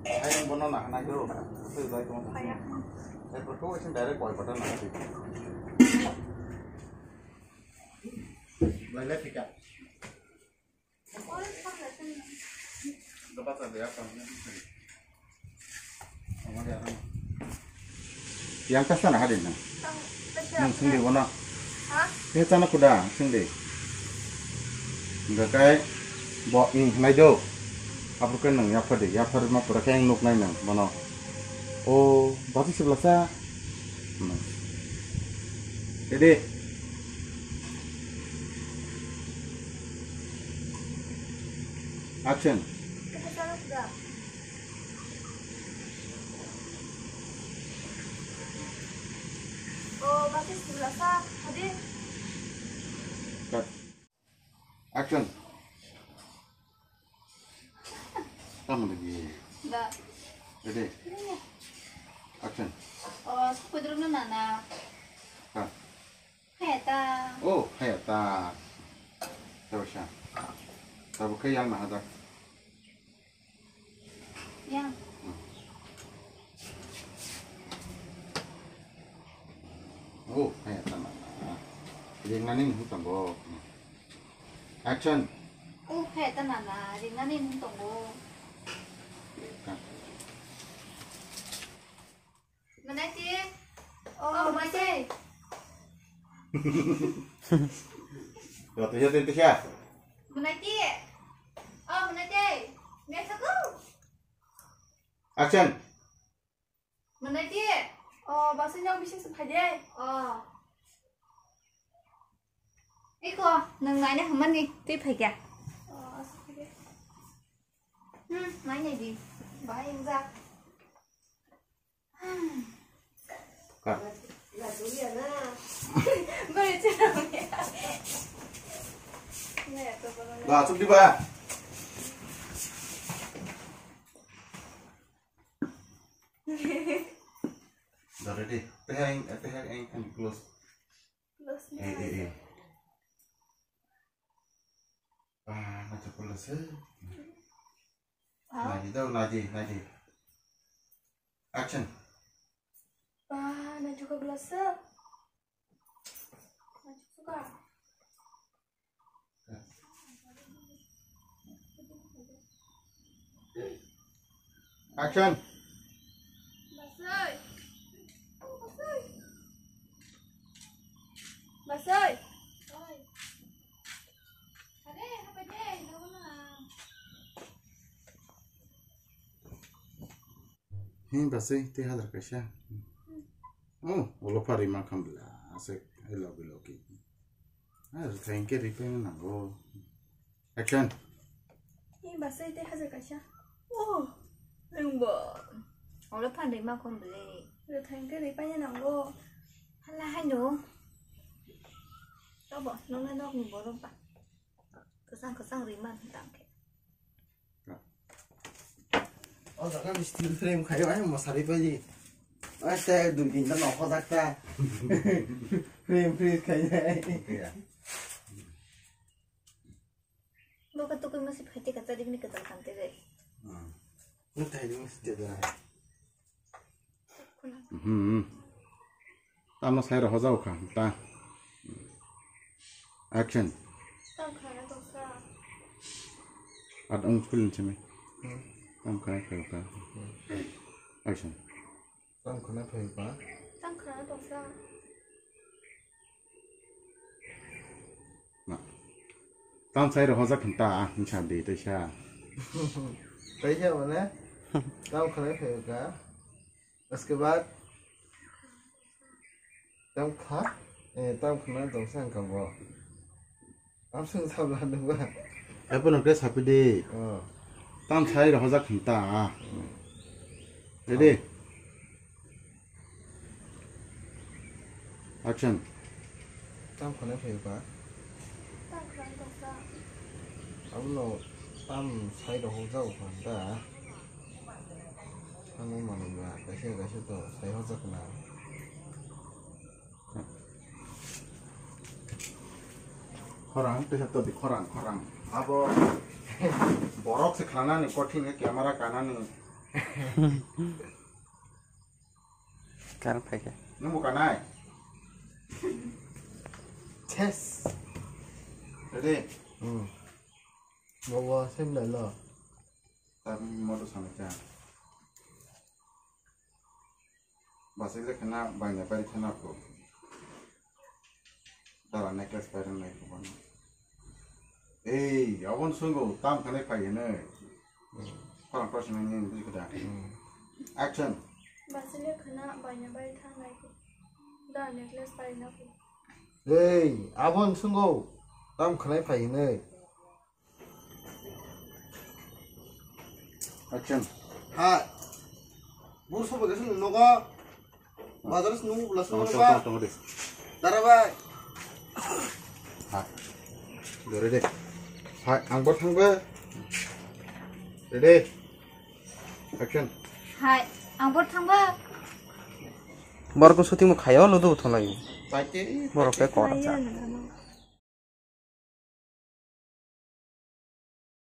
Anh muốn nó nặng này đâu, từ đây không? Đây có cái trên đấy là quậy vào đây này. Lấy thì cả. Dapat ada apa? Yang kasana hadir na. Nang sindi wana. Ini sana kuda sindi. Enggak kayak bo nai do. Apa kan nang ya pada mah pura kayak nuk nai nang mana. Oh, berarti sebelah saya. Jadi action. Oh, berarti sebelah sana. Hadir. Cut. Action. Kamu lagi. Enggak. Jadi. Action. Oh, aku dulu nana. Cut. Heta. Oh, hayata. Terus ya. Tahu ke yang mana dah? Yang. Oh, hayata mana? Jadi yang mana nih tunggu. Action. Oh, heta nana. Ringan ini tunggu. Cut. Mana sih? Oh, mana sih? Waktu itu ya. Mana sih? Oh, mana sih? Nggak suka. Action. Mana sih? Oh, bahasanya bisa sepaja. Oh. Iko, nang nanya mana nih? Tuy phải kìa. Oh, sepaja. Nanya gì? Bahasa yang ra. Cut. Là chú Hiền á. Bây giờ chưa đâu nhé. Nè, tôi có nói. Là chụp đi ba. Rồi đi. Thế anh close. Close Eh. Ah, macam close. Nah, gitu, nah di. Action. Wah, na juga gelas. Najib suka. Action. Basoi. Basoi. Oi. Ade, apa deh? Đâu na. Hin basi, te hadar kasha. Oh, olo pari makam bla. Ase hello ki. Ah, thank you ripen na go. Action. Ini basoi teh hasil kasih. Oh, lembut. Olo pandai makan beli. Udah thank you ripennya nanggo. Halah hanu. Coba, nona dok ni borong pak. Kesang riman tangke. Oh, jangan steel frame kayak aja mau sari aja. Ada duit dan nopo tak frame kayaknya. Lo ketukul masih perhati kata dia ni ketal kante deh. Nanti ini mesti jadi. Tama saya roh jauh kan, ta. Action. Tahu kan tu sah. Ad ong film ceme. Tam kai ka. Action. Tam kena apa? Tahu kan tu sah. Nah. Tam saya roh jauh kan ta, macam di tu sya. Tahu क्या बना? Tam kena apa? उसके बाद tam खा tam kena dongsang kamu. Tam sung sabar dulu. Apa nak kes happy day? Oh. Tam saya roh jauh kan ta. Ready? Action. Tam kena apa? Tahu kan tu sah. Kamu lo tam saya dah hujau kan dah. Kamu mana enggak? Kasih tu saya hujau kena. Korang, tu satu di korang. Apa? borok se khana ni kotin ke camera kana ni Kan pakai. nu bukan ai Yes. ready Bawa xem lại lờ. tar modu sama cha bas ile khana banya pari khana ko dara necklace paran nai ko bana ei abon sungo tam khane pai ne parang person ni ni kada action Basile khana banya bai thang nai ko da necklace pai na ko Hey, abon sungguh. Tam kena pakai ni. action Hai. Bur sobat kesan noga. Bazar nunggu belas nunggu ba. tunggu deh Darabai. ha ready hai ang bot thang ba ready action hai ang bot thang ba Baru ko syuting mo kayo lo do thon lagi. Pakai Baru kayak korak. Ayan, ano.